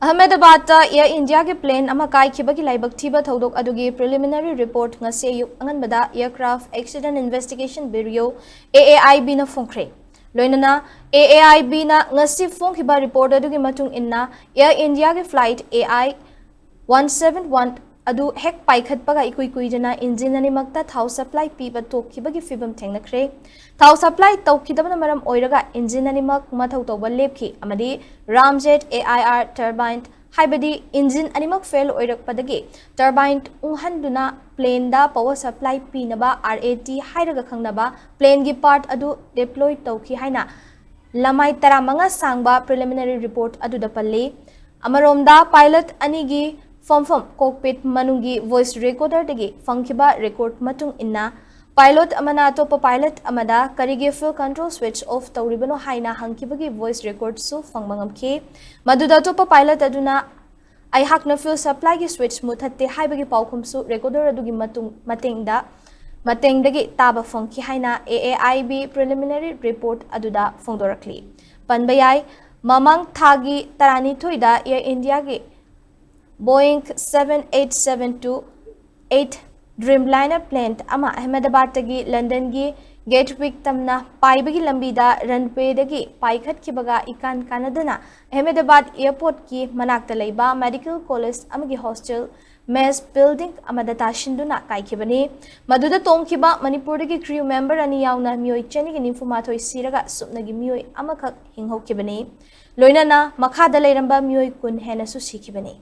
Ahmedabad Air India ke plane ama kaikhibagi laibak thiba thodok adugi preliminary report ngase ayuk anganbada Aircraft Accident Investigation Bureau AAIB na phongkhre loinana AAIB na ngasi phongkhiba report adugi matung inna Air India ke flight AI 171 adu hek paikhat paga ikui kuijana engine Animakta Thao supply piba tokkibagi Pheebam Thengnakhre Thao supply tawkhidabana maram oiraga engine Animak mathau tawba lepkhi amadi Ramjet AIR turbine haibadi engine Animak fail oirakpadagi turbine unghanduna plane da power supply pinaba RAT hairaga khangnaba plane gi part adu deploy tawkhi haina lamai taramanga sangba preliminary report adu da palli amaromda pilot anigi From cockpit manungi voice recorder dagi fangkiba record matung inna pilot amana topa pilot amada karigi fuel control switch off tawribano haina hangkibagi voice record su fangmangamki maduda topa pilot aduna ai hakna fuel supply gi switch muthatte haibagi paukhum su recorder adugi matung matengdagi taba fangki haina AAIB preliminary report aduda fongdorakli panbayai mamang thagi tarani thoida Air India gi Boeing 7872-8 Dreamliner plane ama Ahmedabad tagi London gi Gatwick tamna paibagi lambida runway dagi paikhat kibaga ikan kanadana Ahmedabad airport ki manakta leiba medical college amagi hostel mess building amada tashinduna kaikibani maduda tongkiba Manipur dagi crew member ani yauna mioi cheni gi ninfumathoi siraga supnagi mioi amakak hinghokibani loinana makhada leiramba mioi kun hena su sikibani